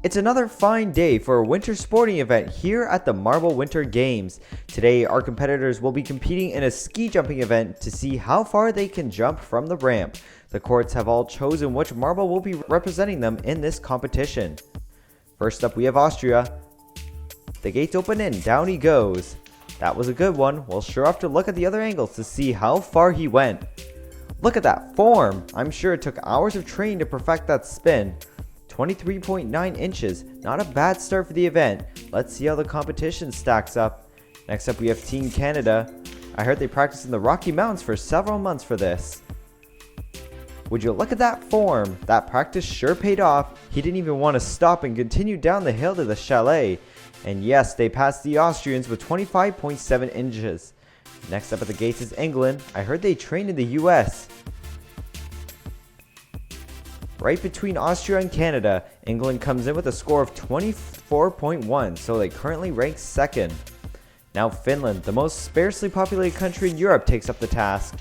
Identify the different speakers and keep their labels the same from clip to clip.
Speaker 1: It's another fine day for a winter sporting event here at the Marble Winter Games. Today, our competitors will be competing in a ski jumping event to see how far they can jump from the ramp. The courts have all chosen which marble will be representing them in this competition. First up, we have Austria. The gates open and down he goes. That was a good one. We'll sure have to look at the other angles to see how far he went. Look at that form. I'm sure it took hours of training to perfect that spin. 23.9 inches. Not a bad start for the event. Let's see how the competition stacks up. Next up, we have Team Canada. I heard they practiced in the Rocky Mountains for several months for this. Would you look at that form? That practice sure paid off. He didn't even want to stop and continue down the hill to the chalet. And yes, they passed the Austrians with 25.7 inches. Next up at the gates is England. I heard they trained in the US. Right between Austria and Canada, England comes in with a score of 24.1, so they currently rank second. Now Finland, the most sparsely populated country in Europe, takes up the task.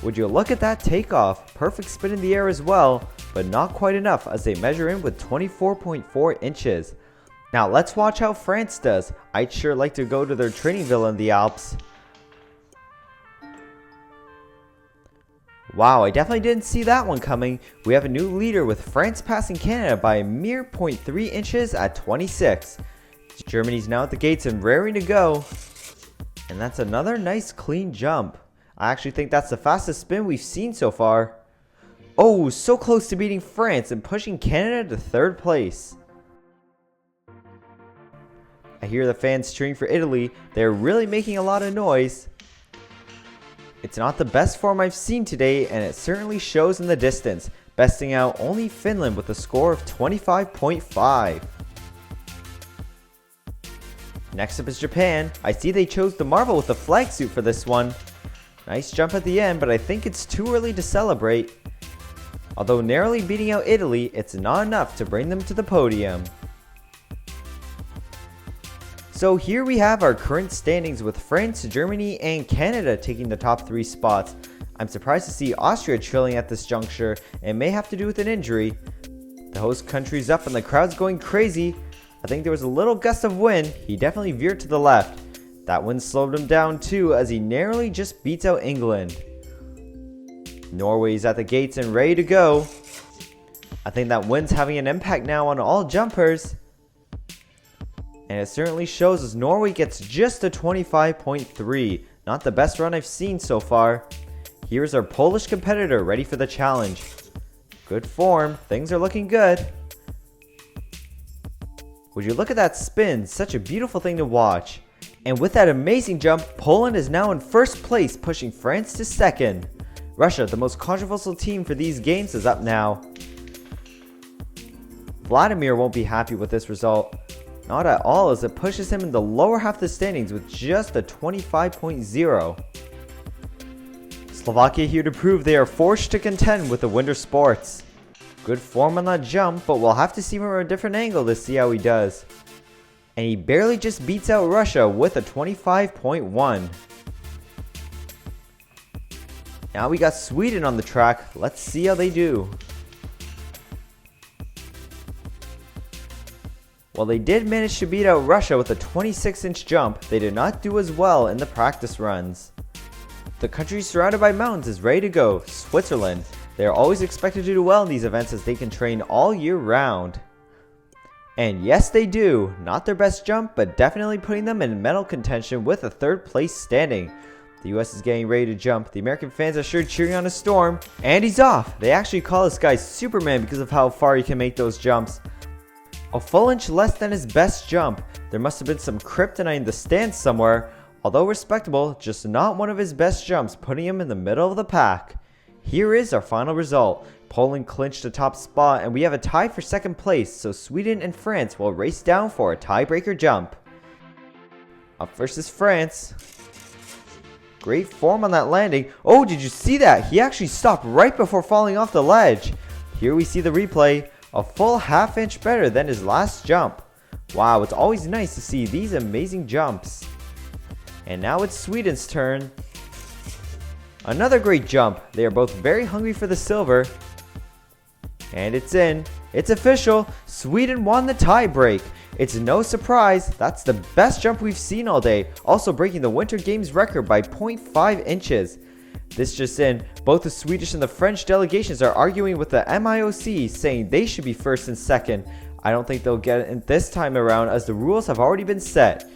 Speaker 1: Would you look at that takeoff? Perfect spin in the air as well, but not quite enough as they measure in with 24.4 inches. Now let's watch how France does. I'd sure like to go to their training villa in the Alps. Wow, I definitely didn't see that one coming. We have a new leader with France passing Canada by a mere 0.3 inches at 26. Germany's now at the gates and raring to go. And that's another nice clean jump. I actually think that's the fastest spin we've seen so far. Oh, so close to beating France and pushing Canada to third place. I hear the fans cheering for Italy. They're really making a lot of noise. It's not the best form I've seen today, and it certainly shows in the distance, besting out only Finland with a score of 25.5. Next up is Japan. I see they chose the marble with the flag suit for this one. Nice jump at the end, but I think it's too early to celebrate. Although narrowly beating out Italy, it's not enough to bring them to the podium. So here we have our current standings with France, Germany, and Canada taking the top 3 spots. I'm surprised to see Austria trailing at this juncture, and may have to do with an injury. The host country's up and the crowd's going crazy. I think there was a little gust of wind. He definitely veered to the left. That wind slowed him down too, as he narrowly just beats out England. Norway's at the gates and ready to go. I think that wind's having an impact now on all jumpers. And it certainly shows as Norway gets just a 25.3. Not the best run I've seen so far. Here's our Polish competitor ready for the challenge. Good form. Things are looking good. Would you look at that spin? Such a beautiful thing to watch. And with that amazing jump, Poland is now in first place, pushing France to second. Russia, the most controversial team for these games, is up now. Vladimir won't be happy with this result. Not at all, as it pushes him in the lower half of the standings with just a 25.0. Slovakia here to prove they are forced to contend with the winter sports. Good form on that jump, but we'll have to see him from a different angle to see how he does. And he barely just beats out Russia with a 25.1. Now we got Sweden on the track. Let's see how they do. While they did manage to beat out Russia with a 26-inch jump, they did not do as well in the practice runs. The country surrounded by mountains is ready to go, Switzerland. They are always expected to do well in these events as they can train all year round. And yes, they do. Not their best jump, but definitely putting them in medal contention with a third place standing. The US is getting ready to jump. The American fans are sure cheering on a storm. And he's off. They actually call this guy Superman because of how far he can make those jumps. A full inch less than his best jump. There must have been some kryptonite in the stands somewhere. Although respectable, just not one of his best jumps, putting him in the middle of the pack. Here is our final result. Poland clinched the top spot, and we have a tie for second place, so Sweden and France will race down for a tiebreaker jump. Up first is France. Great form on that landing. Oh, did you see that? He actually stopped right before falling off the ledge. Here we see the replay. A full half inch better than his last jump. Wow, it's always nice to see these amazing jumps. And now it's Sweden's turn. Another great jump. They are both very hungry for the silver. And it's in. It's official. Sweden won the tiebreak. It's no surprise. That's the best jump we've seen all day, also breaking the Winter Games record by 0.5 inches. This just in, both the Swedish and the French delegations are arguing with the MIOC, saying they should be first and second. I don't think they'll get it this time around, as the rules have already been set.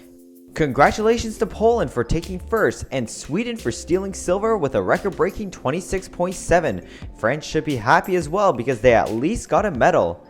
Speaker 1: Congratulations to Poland for taking first, and Sweden for stealing silver with a record-breaking 26.7. France should be happy as well because they at least got a medal.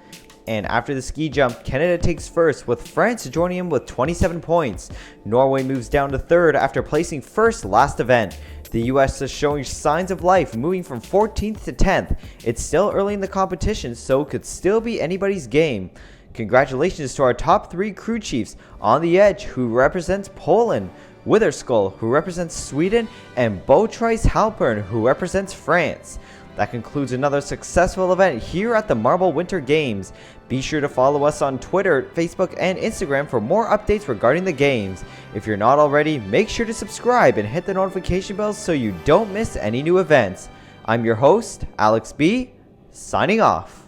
Speaker 1: And after the ski jump, Canada takes first, with France joining him with 27 points. Norway moves down to third after placing first last event. The US is showing signs of life, moving from 14th to 10th. It's still early in the competition, so it could still be anybody's game. Congratulations to our top 3 crew chiefs: On the Edge, who represents Poland, Witherskull, who represents Sweden, and Botrice Halpern, who represents France. That concludes another successful event here at the Marble Winter Games. Be sure to follow us on Twitter, Facebook, and Instagram for more updates regarding the games. If you're not already, make sure to subscribe and hit the notification bell so you don't miss any new events. I'm your host, Alex B, signing off.